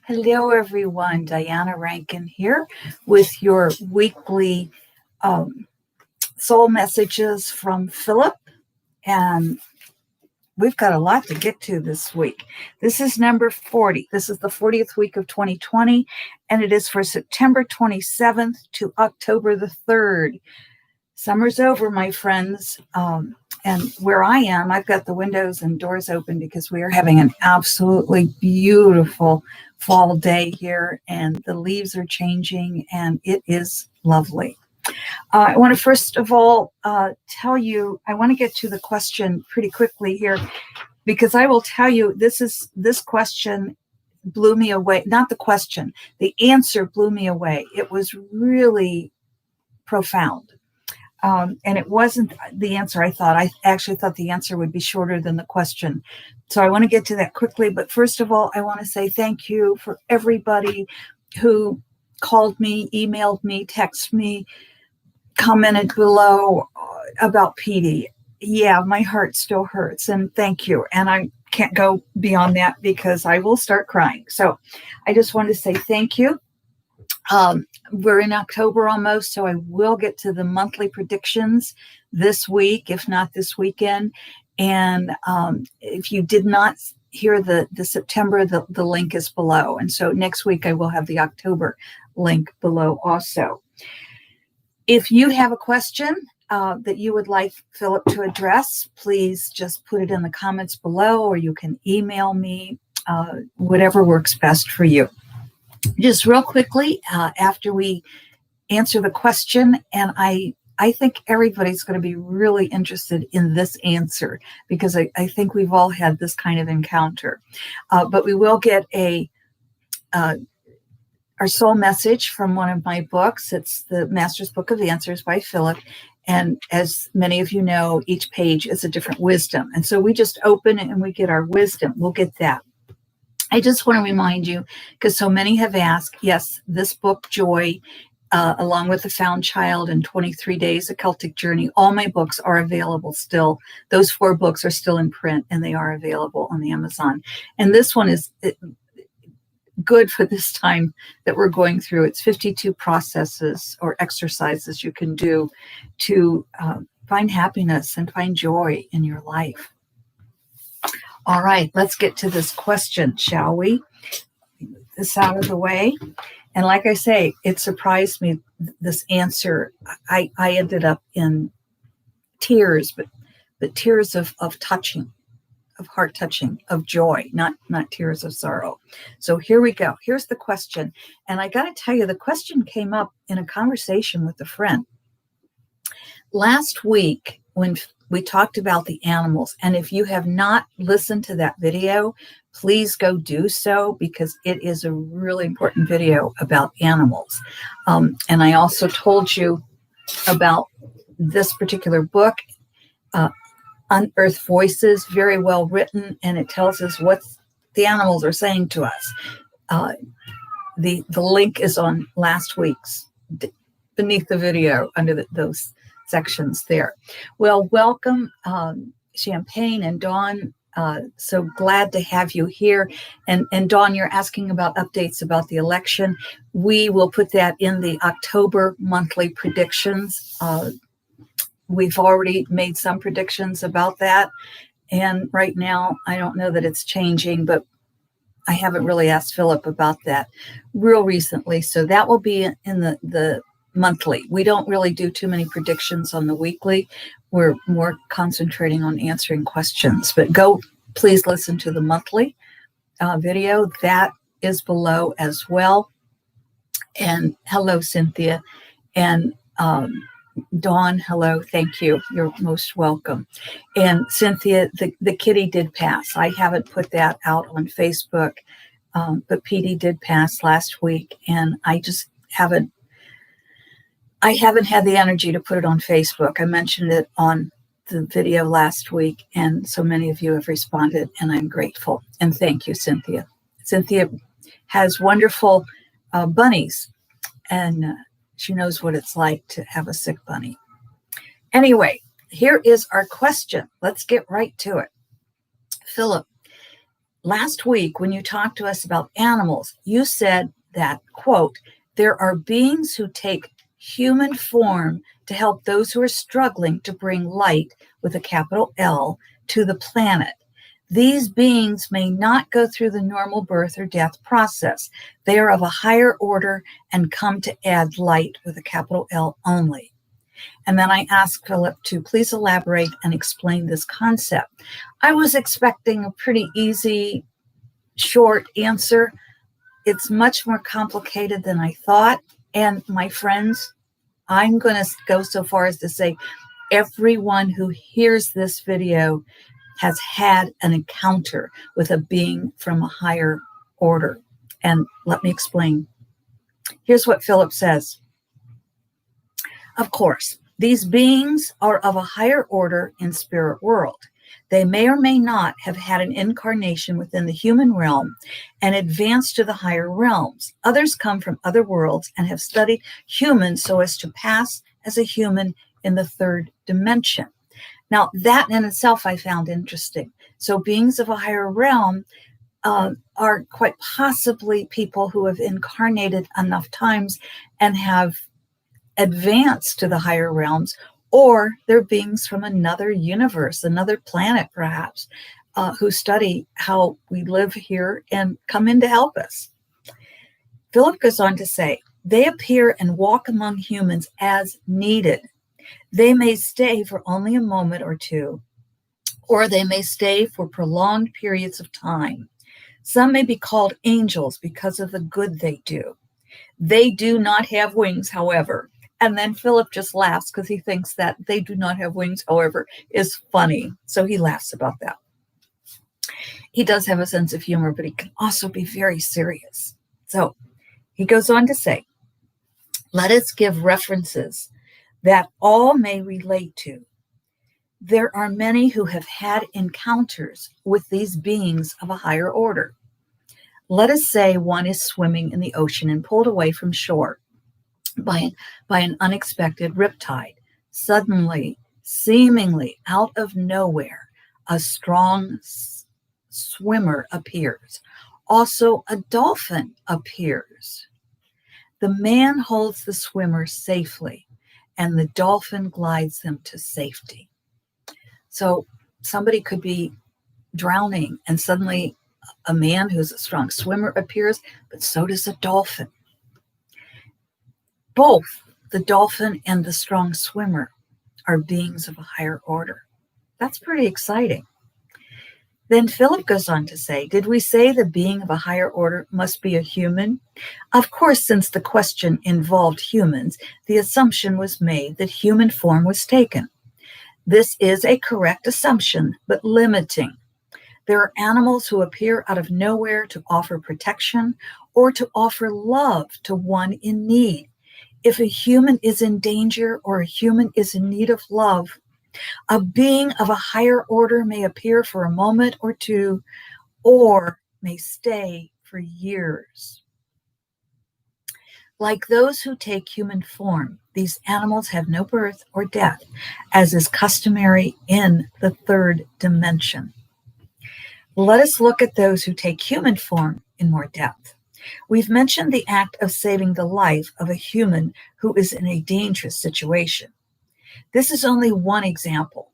Hello, everyone. Diana Rankin here with your weekly soul messages from Phillip. And we've got a lot to get to this week. This is number 40. This is the 40th week of 2020, and it is for September 27th to October the 3rd. Summer's over, my friends. And where I am, I've got the windows and doors open because we are having an absolutely beautiful fall day here, and the leaves are changing, and it is lovely. I want to first of all tell you, I want to get to the question pretty quickly here, because I will tell you this question blew me away. Not the question, the answer blew me away. It was really profound. And it wasn't the answer I thought. I actually thought the answer would be shorter than the question. So I want to get to that quickly. But first of all, I want to say thank you for everybody who called me, emailed me, texted me, commented below about Petey. Yeah, my heart still hurts. And thank you. And I can't go beyond that because I will start crying. So I just want to say thank you. We're in October almost, so I will get to the monthly predictions this week, if not this weekend. And if you did not hear the September, the link is below. And so next week I will have the October link below also. If you have a question that you would like Phillip to address, please just put it in the comments below, or you can email me, whatever works best for you. Just real quickly, after we answer the question, and I think everybody's going to be really interested in this answer, because I think we've all had this kind of encounter. But we will get our soul message from one of my books. It's the Master's Book of Answers by Phillip. And as many of you know, each page is a different wisdom. And so we just open it and we get our wisdom. We'll get that. I just want to remind you, because so many have asked, yes, this book, Joy, along with The Found Child and 23 Days, A Celtic Journey, all my books are available still. Those 4 books are still in print, and they are available on the Amazon. And this one is good for this time that we're going through. It's 52 processes or exercises you can do to find happiness and find joy in your life. All right, let's get to this question, shall we? Move this out of the way. And like I say, it surprised me, this answer. I ended up in tears, but tears of touching, of heart touching, of joy, not tears of sorrow. So here we go. Here's the question. And I got to tell you, the question came up in a conversation with a friend. Last week, when we talked about the animals, and if you have not listened to that video, please go do so, because it is a really important video about animals. And I also told you about this particular book, Unearthed Voices, very well written, and it tells us what the animals are saying to us. The link is on last week's, beneath the video, under those sections there. Well, welcome, Champagne and Dawn. So glad to have you here. And Dawn, you're asking about updates about the election. We will put that in the October monthly predictions. We've already made some predictions about that. And right now, I don't know that it's changing, but I haven't really asked Phillip about that real recently. So that will be in the monthly. We don't really do too many predictions on the weekly. We're more concentrating on answering questions. But go, please listen to the monthly video. That is below as well. And hello, Cynthia. And Dawn, hello. Thank you. You're most welcome. And Cynthia, the kitty did pass. I haven't put that out on Facebook, but Petey did pass last week. And I just haven't had the energy to put it on Facebook. I mentioned it on the video last week, and so many of you have responded, and I'm grateful. And thank you, Cynthia. Cynthia has wonderful bunnies, and she knows what it's like to have a sick bunny. Anyway, here is our question. Let's get right to it. Phillip, last week when you talked to us about animals, you said that, quote, there are beings who take human form to help those who are struggling to bring light with a capital L to the planet. These beings may not go through the normal birth or death process. They are of a higher order and come to add light with a capital L only. And then I asked Philip to please elaborate and explain this concept. I was expecting a pretty easy, short answer. It's much more complicated than I thought. And my friends, I'm going to go so far as to say everyone who hears this video has had an encounter with a being from a higher order. And let me explain. Here's what Philip says. Of course, these beings are of a higher order in spirit world. They may or may not have had an incarnation within the human realm and advanced to the higher realms. Others come from other worlds and have studied humans so as to pass as a human in the third dimension. Now, that in itself I found interesting. So beings of a higher realm are quite possibly people who have incarnated enough times and have advanced to the higher realms, or they're beings from another universe, another planet perhaps, who study how we live here and come in to help us. Philip goes on to say, they appear and walk among humans as needed. They may stay for only a moment or two, or they may stay for prolonged periods of time. Some may be called angels because of the good they do. They do not have wings, however. And then Philip just laughs because he thinks that they do not have wings, however, is funny. So he laughs about that. He does have a sense of humor, but he can also be very serious. So he goes on to say, let us give references that all may relate to. There are many who have had encounters with these beings of a higher order. Let us say one is swimming in the ocean and pulled away from shore by an unexpected riptide. Suddenly, seemingly out of nowhere, a strong swimmer appears. Also, a dolphin appears. The man holds the swimmer safely, and the dolphin glides them to safety. So somebody could be drowning, and suddenly a man who's a strong swimmer appears, but so does a dolphin. Both the dolphin and the strong swimmer are beings of a higher order. That's pretty exciting. Then Philip goes on to say, did we say the being of a higher order must be a human? Of course, since the question involved humans, the assumption was made that human form was taken. This is a correct assumption, but limiting. There are animals who appear out of nowhere to offer protection or to offer love to one in need. If a human is in danger or a human is in need of love, a being of a higher order may appear for a moment or two, or may stay for years. Like those who take human form, these animals have no birth or death, as is customary in the third dimension. Let us look at those who take human form in more depth. We've mentioned the act of saving the life of a human who is in a dangerous situation. This is only one example.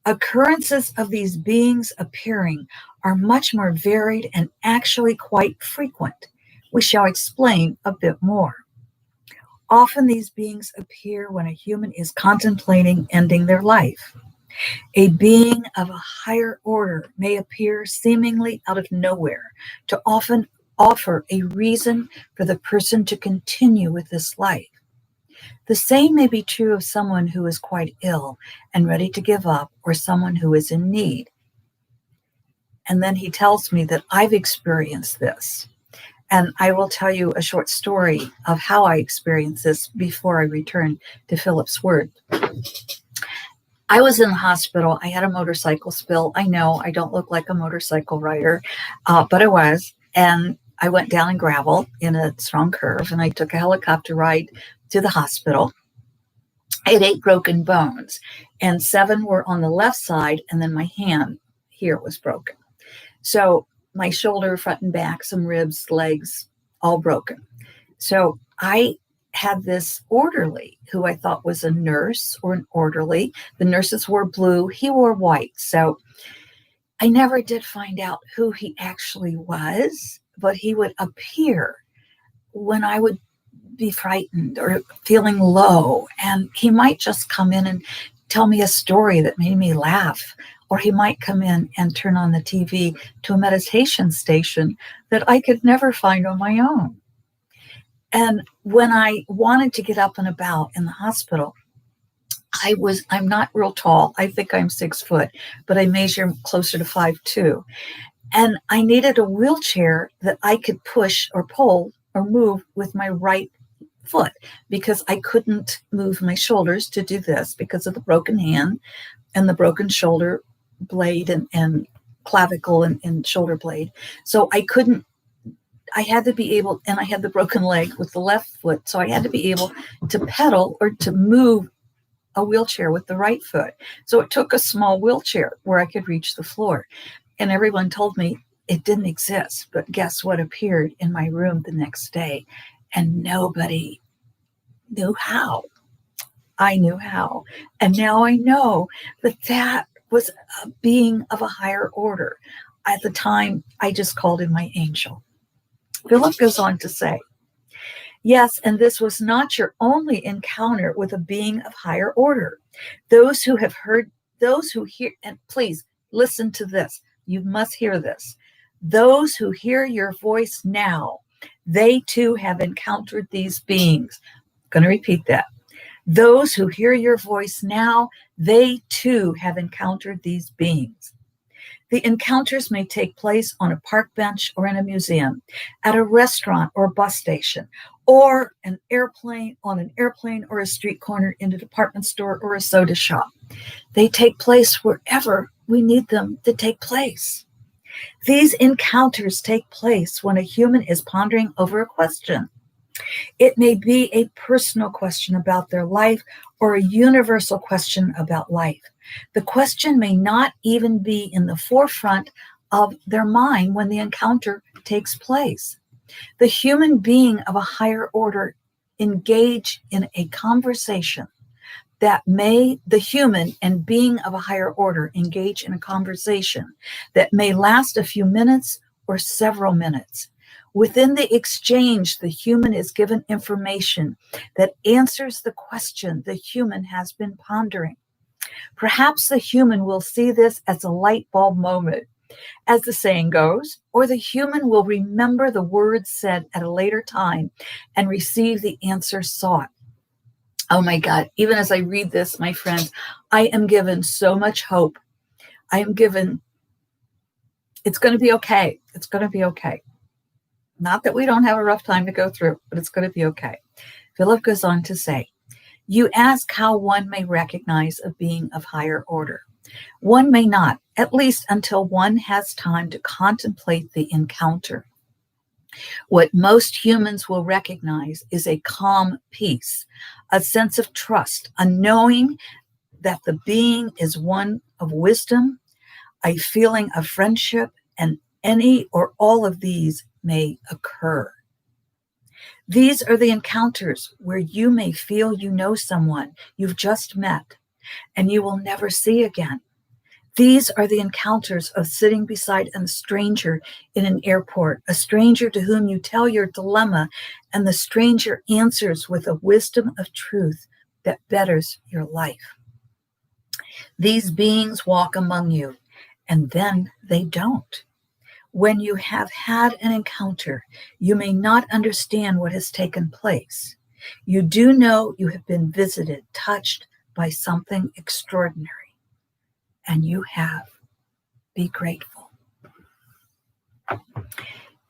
Occurrences of these beings appearing are much more varied and actually quite frequent. We shall explain a bit more. Often these beings appear when a human is contemplating ending their life. A being of a higher order may appear seemingly out of nowhere to often offer a reason for the person to continue with this life. The same may be true of someone who is quite ill and ready to give up, or someone who is in need. And then he tells me that I've experienced this. And I will tell you a short story of how I experienced this before I return to Philip's word. I was in the hospital. I had a motorcycle spill. I know I don't look like a motorcycle rider, but I was. And I went down in gravel in a strong curve, and I took a helicopter ride to the hospital. I had 8 broken bones, and 7 were on the left side, and then my hand here was broken. So my shoulder, front and back, some ribs, legs, all broken. So I had this orderly who I thought was a nurse or an orderly. The nurses wore blue, he wore white. So I never did find out who he actually was, but he would appear when I would be frightened or feeling low. And he might just come in and tell me a story that made me laugh. Or he might come in and turn on the TV to a meditation station that I could never find on my own. And when I wanted to get up and about in the hospital, I'm not real tall. I think I'm 6 foot, but I measure closer to 5'2". And I needed a wheelchair that I could push or pull or move with my right foot because I couldn't move my shoulders to do this because of the broken hand and the broken shoulder blade and clavicle and shoulder blade. So I had to be able, and I had the broken leg with the left foot. So I had to be able to pedal or to move a wheelchair with the right foot. So it took a small wheelchair where I could reach the floor. And everyone told me it didn't exist. But guess what appeared in my room the next day? And nobody knew how. I knew how. And now I know that was a being of a higher order. At the time, I just called him my angel. Phillip goes on to say, yes, and this was not your only encounter with a being of higher order. Those who hear, and please listen to this. You must hear this. Those who hear your voice now, they too have encountered these beings. I'm going to repeat that. Those who hear your voice now, they too have encountered these beings. The encounters may take place on a park bench or in a museum, at a restaurant or bus station, or on an airplane or a street corner in a department store or a soda shop. They take place wherever we need them to take place. These encounters take place when a human is pondering over a question. It may be a personal question about their life or a universal question about life. The question may not even be in the forefront of their mind when the encounter takes place. The human being of a higher order engage in a conversation that may last a few minutes or several minutes. Within the exchange, the human is given information that answers the question the human has been pondering. Perhaps the human will see this as a light bulb moment, as the saying goes, or the human will remember the words said at a later time and receive the answer sought. Oh my God, even as I read this, my friends, I am given so much hope. It's going to be okay. It's going to be okay. Not that we don't have a rough time to go through, but it's going to be okay. Phillip goes on to say, you ask how one may recognize a being of higher order. One may not, at least until one has time to contemplate the encounter. What most humans will recognize is a calm peace, a sense of trust, a knowing that the being is one of wisdom, a feeling of friendship, and any or all of these may occur. These are the encounters where you may feel you know someone you've just met and you will never see again. These are the encounters of sitting beside a stranger in an airport, a stranger to whom you tell your dilemma, and the stranger answers with a wisdom of truth that betters your life. These beings walk among you, and then they don't. When you have had an encounter, you may not understand what has taken place. You do know you have been visited, touched by something extraordinary. And you have. Be grateful.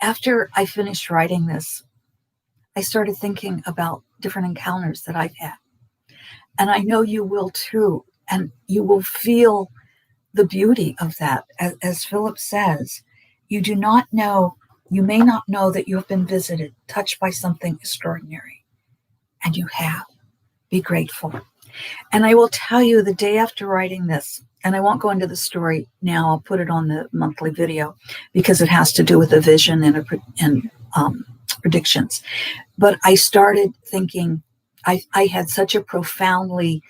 After I finished writing this, I started thinking about different encounters that I've had. And I know you will too. And you will feel the beauty of that. As Phillip says, you may not know that you have been visited, touched by something extraordinary. And you have. Be grateful. And I will tell you, the day after writing this, and I won't go into the story now. I'll put it on the monthly video because it has to do with a vision and predictions. But I started thinking I had such a profoundly,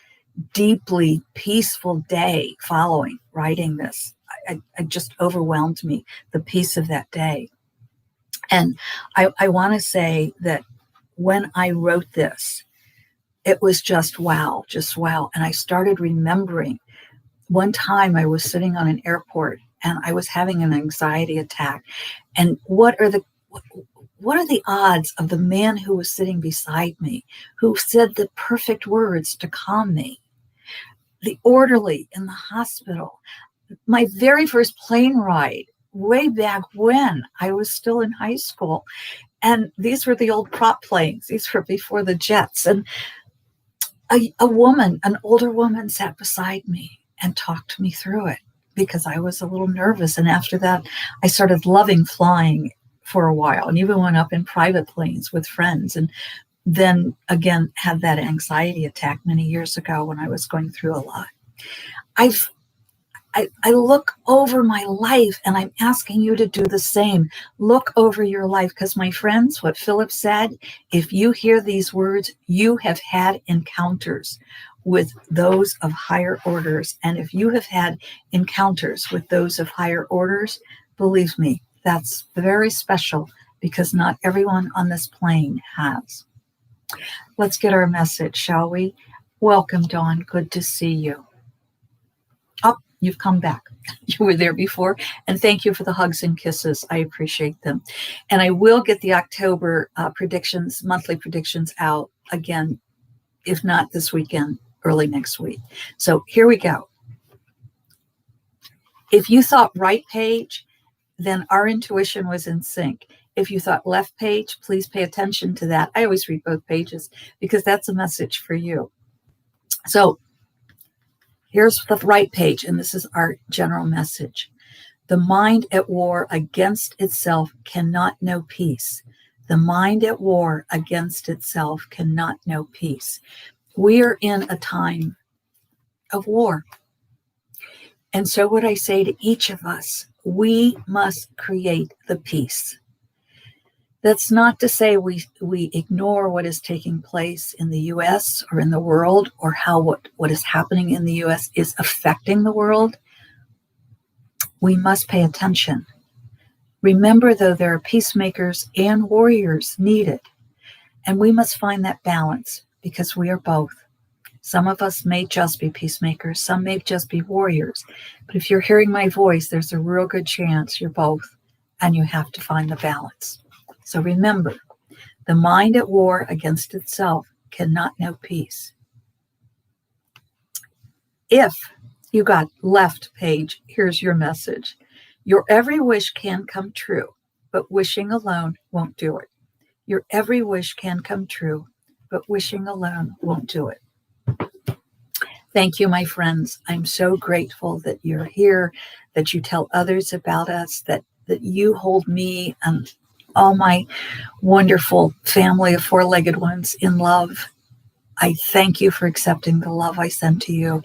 deeply peaceful day following writing this. It just overwhelmed me, the peace of that day. And I want to say that when I wrote this, it was just wow. And I started remembering one time I was sitting on an airport and I was having an anxiety attack. And what are the odds of the man who was sitting beside me, who said the perfect words to calm me? The orderly in the hospital, my very first plane ride, way back when I was still in high school. And these were the old prop planes. These were before the jets. And a woman, an older woman, sat beside me and talked me through it because I was a little nervous. And after that, I started loving flying for a while and even went up in private planes with friends. And then again, had that anxiety attack many years ago when I was going through a lot. I look over my life, and I'm asking you to do the same. Look over your life, because my friends, what Phillip said, if you hear these words, you have had encounters with those of higher orders. And if you have had encounters with those of higher orders, believe me, that's very special, because not everyone on this plane has. Let's get our message, shall we? Welcome, Dawn. Good to see you. Oh, you've come back. You were there before. And thank you for the hugs and kisses. I appreciate them. And I will get the October predictions, monthly predictions out again, if not this weekend, early next week. So here we go. If you thought right page, then our intuition was in sync. If you thought left page, please pay attention to that. I always read both pages because that's a message for you. So here's the right page, and this is our general message. The mind at war against itself cannot know peace. The mind at war against itself cannot know peace. We are in a time of war. And so what I say to each of us, we must create the peace. That's not to say we ignore what is taking place in the U.S. or in the world, or how what is happening in the U.S. is affecting the world. We must pay attention. Remember, though, there are peacemakers and warriors needed, and we must find that balance, because we are both. Some of us may just be peacemakers, some may just be warriors, but if you're hearing my voice, there's a real good chance you're both, and you have to find the balance. So remember, the mind at war against itself cannot know peace. If you got left page, here's your message. Your every wish can come true, but wishing alone won't do it. Your every wish can come true, but wishing alone won't do it. Thank you, my friends. I'm so grateful that you're here, that you tell others about us, that you hold me and all my wonderful family of four-legged ones in love. I thank you for accepting the love I send to you.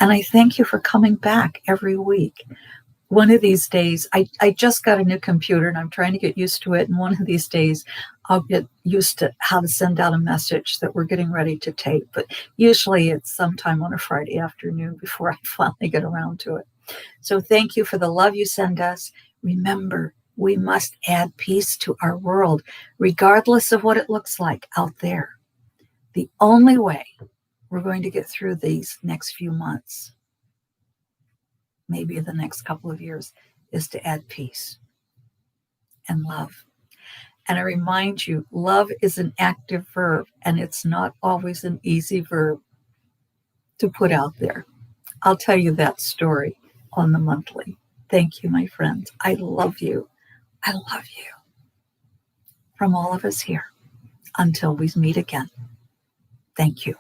And I thank you for coming back every week. One of these days, I just got a new computer and I'm trying to get used to it. And one of these days, I'll get used to how to send out a message that we're getting ready to tape. But usually it's sometime on a Friday afternoon before I finally get around to it. So thank you for the love you send us. Remember, we must add peace to our world, regardless of what it looks like out there. The only way we're going to get through these next few months, maybe the next couple of years, is to add peace and love. And I remind you, love is an active verb, and it's not always an easy verb to put out there. I'll tell you that story on the monthly. Thank you, my friends. I love you. I love you. From all of us here, until we meet again. Thank you.